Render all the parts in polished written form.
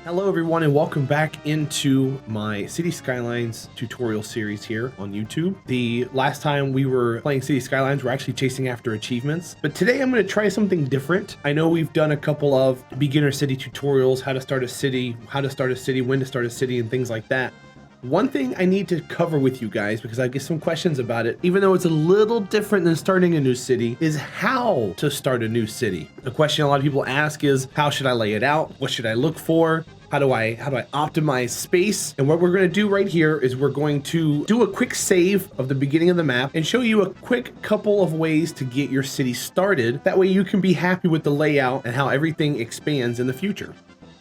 Hello everyone and welcome back into my City Skylines tutorial series here on YouTube. The last time we were playing City Skylines, we're actually chasing after achievements, but today I'm going to try something different. I know we've done a couple of beginner city tutorials, how to start a city, when to start a city, and things like that. One thing I need to cover with you guys, because I get some questions about it, even though it's a little different than starting a new city, is how to start a new city. The question a lot of people ask is, how should I lay it out? What should I look for? How do I optimize space? And what we're going to do right here is we're going to do a quick save of the beginning of the map and show you a quick couple of ways to get your city started. That way you can be happy with the layout and how everything expands in the future.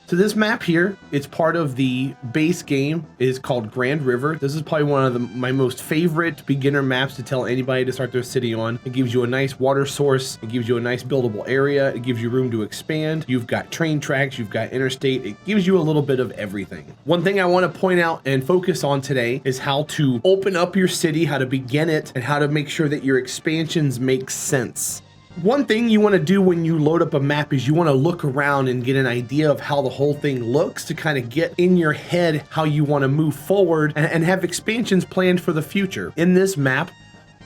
So this map here, it's part of the base game, is called Grand River. This is probably one of my most favorite beginner maps to tell anybody to start their city on. It gives you a nice water source. It gives you a nice buildable area. It gives you room to expand. You've got train tracks. You've got interstate. It gives you a little bit of everything. One thing I want to point out and focus on today is how to open up your city, how to begin it, and how to make sure that your expansions make sense. One thing you want to do when you load up a map is you want to look around and get an idea of how the whole thing looks to kind of get in your head how you want to move forward and have expansions planned for the future. In this map,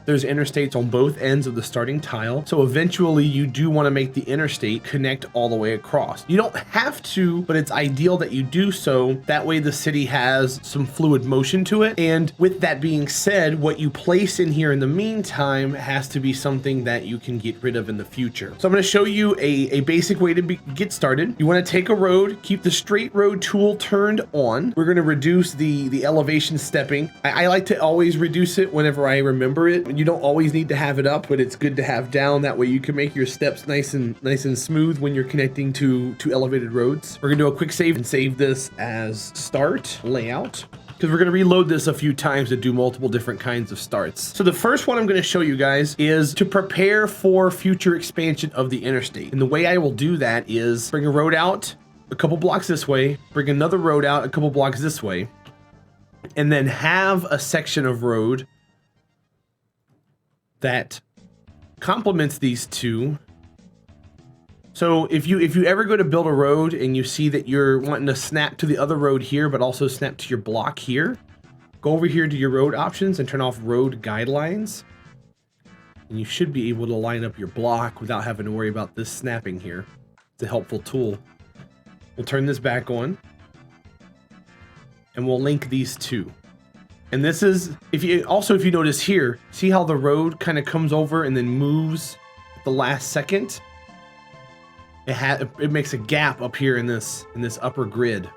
there's interstates on both ends of the starting tile. So eventually you do want to make the interstate connect all the way across. You don't have to, but it's ideal that you do so. That way the city has some fluid motion to it. And with that being said, what you place in here in the meantime has to be something that you can get rid of in the future. So I'm going to show you a basic way to get started. You want to take a road, keep the straight road tool turned on. We're going to reduce the elevation stepping. I like to always reduce it whenever I remember it. You don't always need to have it up, but it's good to have down. That way you can make your steps nice and smooth when you're connecting to elevated roads. We're gonna do a quick save and save this as start layout, because we're going to reload this a few times to do multiple different kinds of starts. So the first one I'm going to show you guys is to prepare for future expansion of the interstate. And the way I will do that is bring a road out a couple blocks this way, bring another road out a couple blocks this way, and then have a section of road that complements these two. So if you ever go to build a road and you see that you're wanting to snap to the other road here, but also snap to your block here, go over here to your road options and turn off road guidelines. And you should be able to line up your block without having to worry about this snapping here. It's a helpful tool. We'll turn this back on and we'll link these two. And this is, if you notice here, see how the road kind of comes over and then moves at the last second? It makes a gap up here in this upper grid.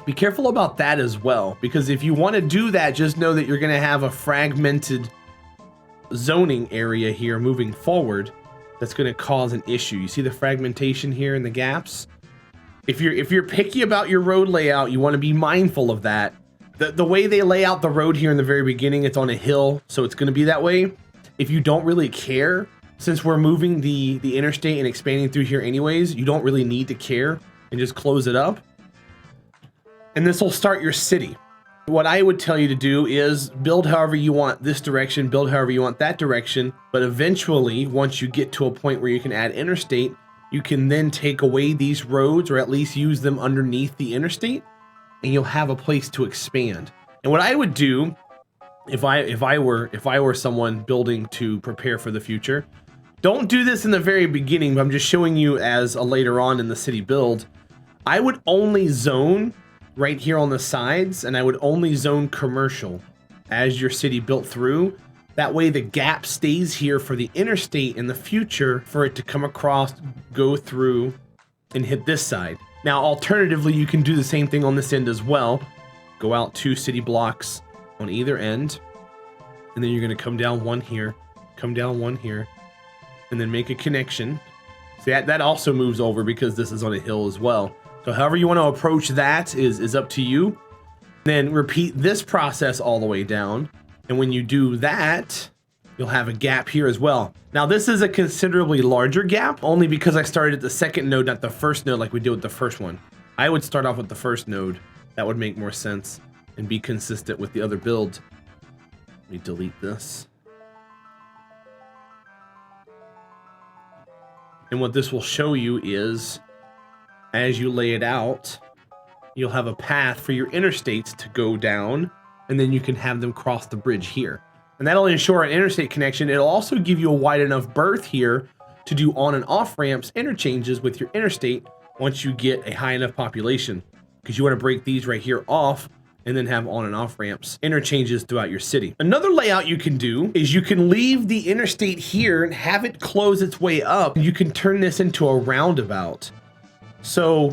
Be careful about that as well, because if you want to do that, just know that you're going to have a fragmented zoning area here moving forward that's going to cause an issue. You see the fragmentation here in the gaps? If you're picky about your road layout, you want to be mindful of that. The way they lay out the road here in the very beginning, it's on a hill, so it's going to be that way. If you don't really care, since we're moving the interstate and expanding through here anyways, you don't really need to care and just close it up. And this will start your city. What I would tell you to do is build however you want this direction, build however you want that direction, but eventually, once you get to a point where you can add interstate, you can then take away these roads or at least use them underneath the interstate, and you'll have a place to expand. And what I would do if I were someone building to prepare for the future, don't do this in the very beginning, but I'm just showing you as a later on in the city build. I would only zone right here on the sides, and I would only zone commercial as your city built through. That way the gap stays here for the interstate in the future for it to come across, go through, and hit this side. Now, alternatively, you can do the same thing on this end as well. Go out 2 city blocks on either end, and then you're going to come down one here, come down one here, and then make a connection. See, that also moves over because this is on a hill as well. So however you want to approach that is up to you. Then repeat this process all the way down, and when you do that, you'll have a gap here as well. Now this is a considerably larger gap, only because I started at the second node, not the first node like we did with the first one. I would start off with the first node. That would make more sense and be consistent with the other build. Let me delete this. And what this will show you is, as you lay it out, you'll have a path for your interstates to go down, and then you can have them cross the bridge here. And that'll ensure an interstate connection. It'll also give you a wide enough berth here to do on and off ramps interchanges with your interstate once you get a high enough population, because you want to break these right here off and then have on and off ramps interchanges throughout your city. Another layout you can do is you can leave the interstate here and have it close its way up. You can turn this into a roundabout. So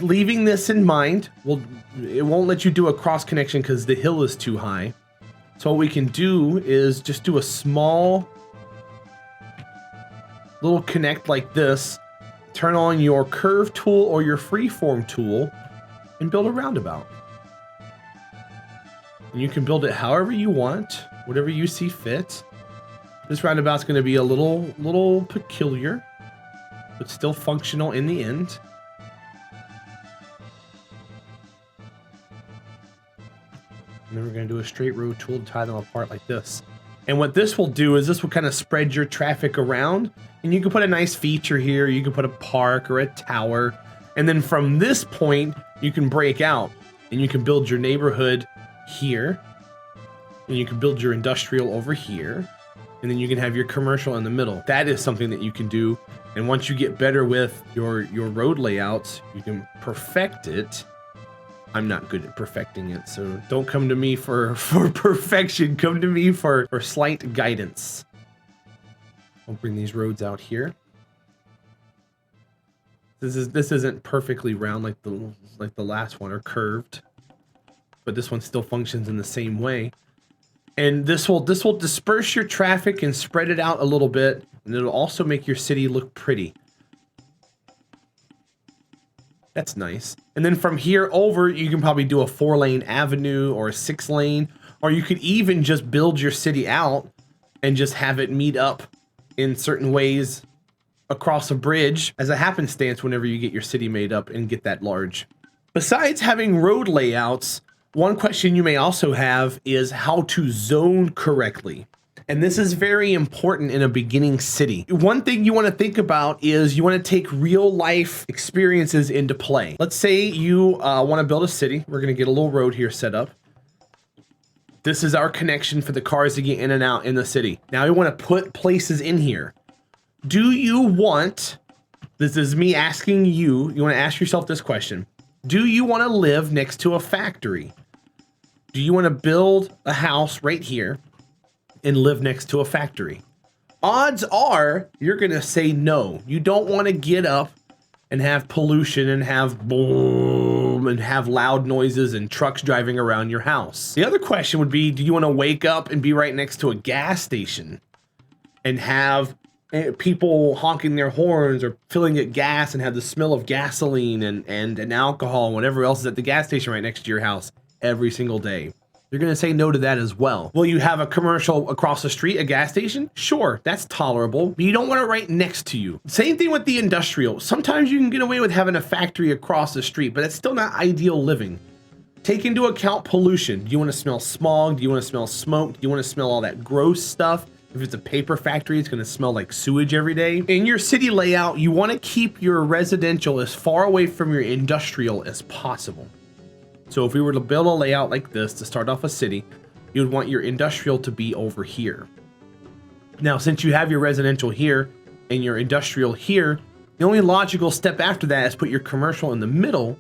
leaving this in mind, it won't let you do a cross connection because the hill is too high. So what we can do is just do a small little connect like this, turn on your curve tool or your freeform tool and build a roundabout. And you can build it however you want, whatever you see fit. This roundabout's going to be a little peculiar, but still functional in the end. And then we're going to do a straight road tool to tie them apart like this. And what this will do is this will kind of spread your traffic around, and you can put a nice feature here. You can put a park or a tower. And then from this point, you can break out and you can build your neighborhood here, and you can build your industrial over here, and then you can have your commercial in the middle. That is something that you can do. And once you get better with your road layouts, you can perfect it. I'm not good at perfecting it, so don't come to me for perfection. Come to me for slight guidance. I'll bring these roads out here. This isn't perfectly round like the last one, or curved, but this one still functions in the same way. And this will disperse your traffic and spread it out a little bit, and it'll also make your city look pretty. That's nice. And then from here over, you can probably do a 4-lane avenue or a 6-lane, or you could even just build your city out and just have it meet up in certain ways across a bridge as a happenstance whenever you get your city made up and get that large. Besides having road layouts, one question you may also have is how to zone correctly. And this is very important in a beginning city. One thing you want to think about is you want to take real life experiences into play. Let's say you want to build a city. We're going to get a little road here set up. This is our connection for the cars to get in and out in the city. Now we want to put places in here. Do you want, this is me asking you, you want to ask yourself this question. Do you want to live next to a factory? Do you want to build a house right here and live next to a factory? Odds are you're going to say no. You don't want to get up and have pollution and have boom and have loud noises and trucks driving around your house. The other question would be, do you want to wake up and be right next to a gas station and have people honking their horns or filling at gas and have the smell of gasoline and alcohol and whatever else is at the gas station right next to your house every single day? You're going to say no to that as well. Will you have a commercial across the street, a gas station? Sure, that's tolerable, but you don't want it right next to you. Same thing with the industrial. Sometimes you can get away with having a factory across the street, but that's still not ideal living. Take into account pollution. Do you want to smell smog? Do you want to smell smoke? Do you want to smell all that gross stuff? If it's a paper factory, it's going to smell like sewage every day. In your city layout, you want to keep your residential as far away from your industrial as possible. So if we were to build a layout like this to start off a city, you would want your industrial to be over here. Now, since you have your residential here and your industrial here, the only logical step after that is put your commercial in the middle.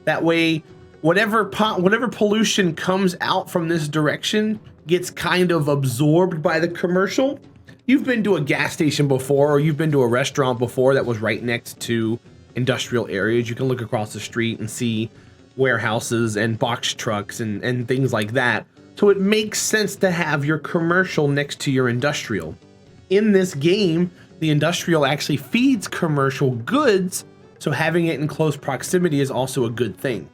That way, whatever pollution comes out from this direction gets kind of absorbed by the commercial. You've been to a gas station before, or you've been to a restaurant before that was right next to industrial areas. You can look across the street and see warehouses and box trucks and things like that. So it makes sense to have your commercial next to your industrial. In this game, the industrial actually feeds commercial goods, so having it in close proximity is also a good thing.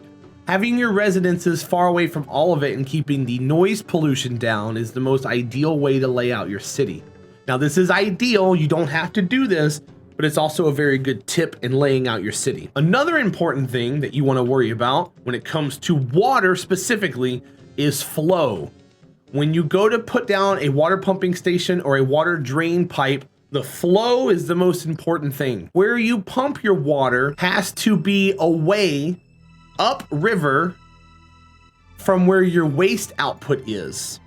Having your residences far away from all of it and keeping the noise pollution down is the most ideal way to lay out your city. Now, this is ideal, you don't have to do this, but it's also a very good tip in laying out your city. Another important thing that you want to worry about when it comes to water specifically is flow. When you go to put down a water pumping station or a water drain pipe, the flow is the most important thing. Where you pump your water has to be away upriver from where your waste output is.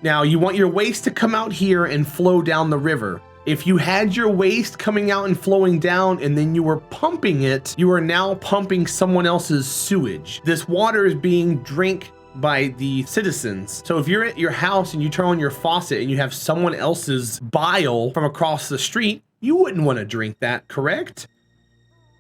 Now you want your waste to come out here and flow down the river. If you had your waste coming out and flowing down and then you were pumping it, you are now pumping someone else's sewage. This water is being drank by the citizens. So if you're at your house and you turn on your faucet and you have someone else's bile from across the street, you wouldn't want to drink that, correct?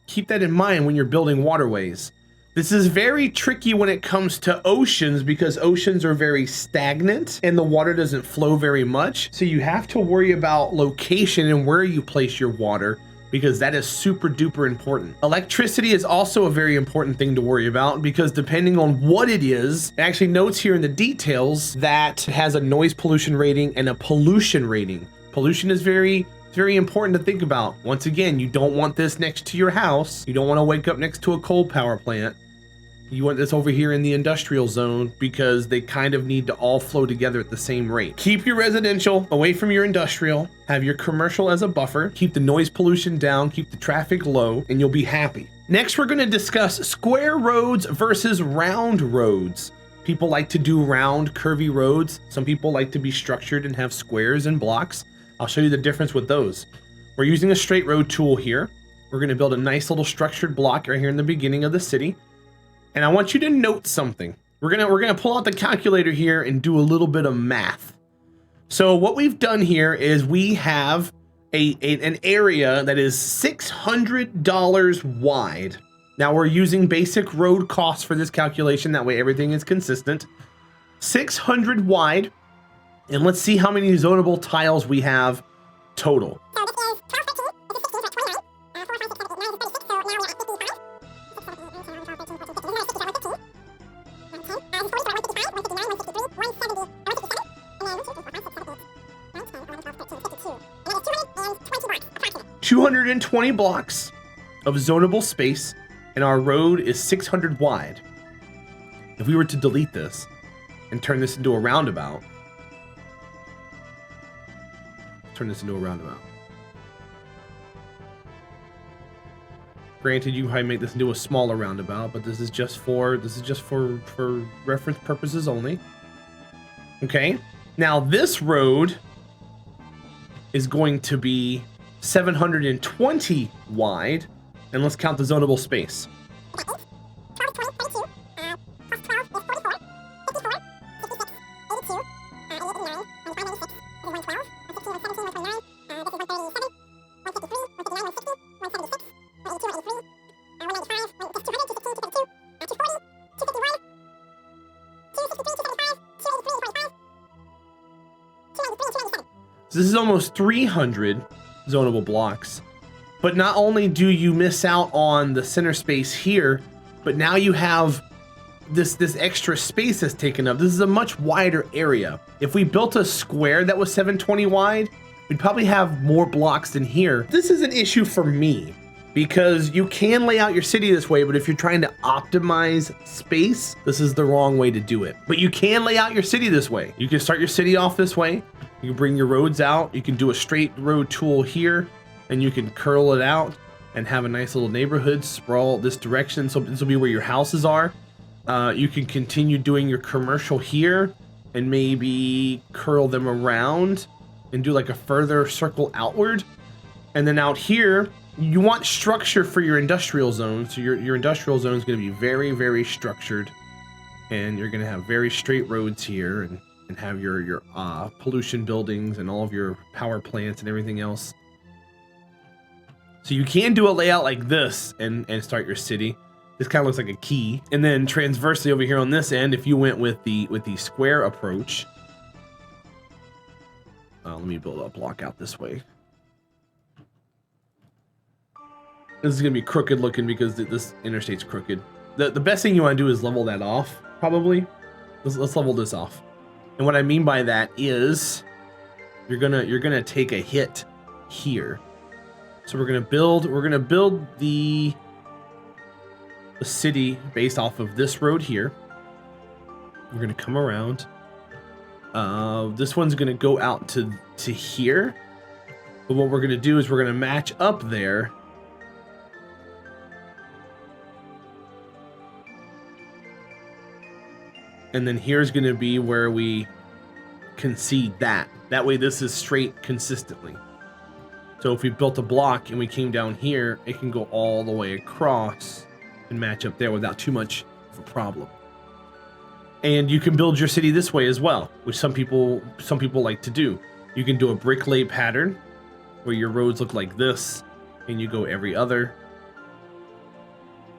Keep that in mind when you're building waterways. This is very tricky when it comes to oceans because oceans are very stagnant and the water doesn't flow very much. So you have to worry about location and where you place your water because that is super duper important. Electricity is also a very important thing to worry about because depending on what it is, it actually notes here in the details that it has a noise pollution rating and a pollution rating. Pollution is very important to think about. Once again, you don't want this next to your house. You don't want to wake up next to a coal power plant. You want this over here in the industrial zone because they kind of need to all flow together at the same rate. Keep your residential away from your industrial, have your commercial as a buffer, keep the noise pollution down, keep the traffic low, and you'll be happy. Next, we're going to discuss square roads versus round roads. People like to do round, curvy roads. Some people like to be structured and have squares and blocks. I'll show you the difference with those. We're using a straight road tool here. We're going to build a nice little structured block right here in the beginning of the city. And I want you to note something. We're gonna pull out the calculator here and do a little bit of math. So what we've done here is we have an area that is $600 wide. Now we're using basic road costs for this calculation. That way everything is consistent. 600 wide. And let's see how many zonable tiles we have total. $220 blocks of zonable space, and our road is 600 wide. If we were to delete this and turn this into a roundabout, Granted, you can probably make this into a smaller roundabout, but this is just for reference purposes only. Okay. Now this road is going to be 720 wide, and let's count the zonable space. So this is almost 300 zonable blocks. But not only do you miss out on the center space here, but now you have this extra space that's taken up. This is a much wider area. If we built a square that was 720 wide, we'd probably have more blocks than here. This is an issue for me because you can lay out your city this way, but if you're trying to optimize space, this is the wrong way to do it. But you can lay out your city this way. You can start your city off this way. You can bring your roads out. You can do a straight road tool here, and you can curl it out and have a nice little neighborhood sprawl this direction. So this will be where your houses are. You can continue doing your commercial here and maybe curl them around and do like a further circle outward. And then out here, you want structure for your industrial zone. So your industrial zone is going to be very, very structured, and you're going to have very straight roads here and have your pollution buildings and all of your power plants and everything else. So you can do a layout like this and start your city. This kind of looks like a key. And then transversely over here on this end, if you went with the square approach, let me build a block out this way. This is gonna be crooked looking because this interstate's crooked. The best thing you want to do is level that off, probably. Let's level this off. And what I mean by that is you're gonna take a hit here. So we're gonna build the city based off of this road here. We're gonna come around. This one's gonna go out to here. But what we're gonna do is we're gonna match up there. And then here's going to be where we concede that. That way this is straight consistently. So if we built a block and we came down here, it can go all the way across and match up there without too much of a problem. And you can build your city this way as well, which some people like to do. You can do a brick lay pattern where your roads look like this and you go every other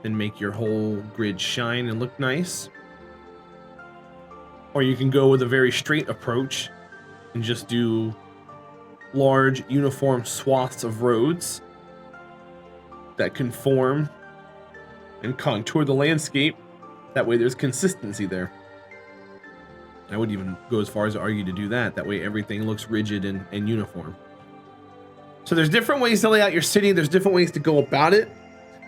and make your whole grid shine and look nice. Or you can go with a very straight approach and just do large uniform swaths of roads that conform and contour the landscape. That way there's consistency there. I would even go as far as to argue to do that. That way everything looks rigid and uniform. So there's different ways to lay out your city. There's different ways to go about it.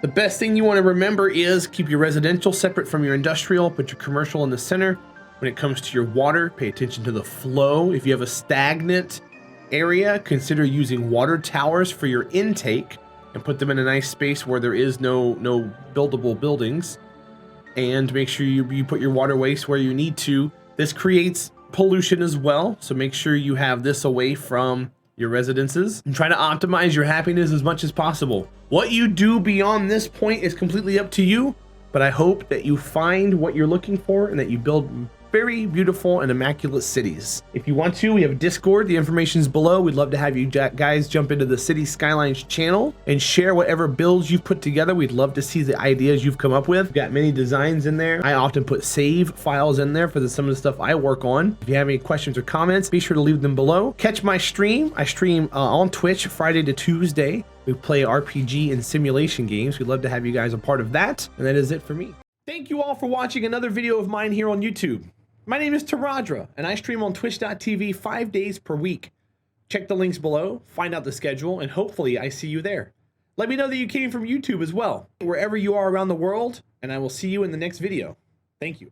The best thing you want to remember is keep your residential separate from your industrial. Put your commercial in the center. When it comes to your water, pay attention to the flow. If you have a stagnant area, consider using water towers for your intake and put them in a nice space where there is no buildable buildings. And make sure you put your water waste where you need to. This creates pollution as well, so make sure you have this away from your residences and try to optimize your happiness as much as possible. What you do beyond this point is completely up to you, but I hope that you find what you're looking for and that you build very beautiful and immaculate cities. If you want to, we have a Discord. The information is below. We'd love to have you guys jump into the City Skylines channel and share whatever builds you've put together. We'd love to see the ideas you've come up with. We've got many designs in there. I often put save files in there for some of the stuff I work on. If you have any questions or comments, be sure to leave them below. Catch my stream. I stream on Twitch Friday to Tuesday. We play RPG and simulation games. We'd love to have you guys a part of that. And that is it for me. Thank you all for watching another video of mine here on YouTube. My name is Terahdra, and I stream on twitch.tv 5 days per week. Check the links below, find out the schedule, and hopefully I see you there. Let me know that you came from YouTube as well, wherever you are around the world, and I will see you in the next video. Thank you.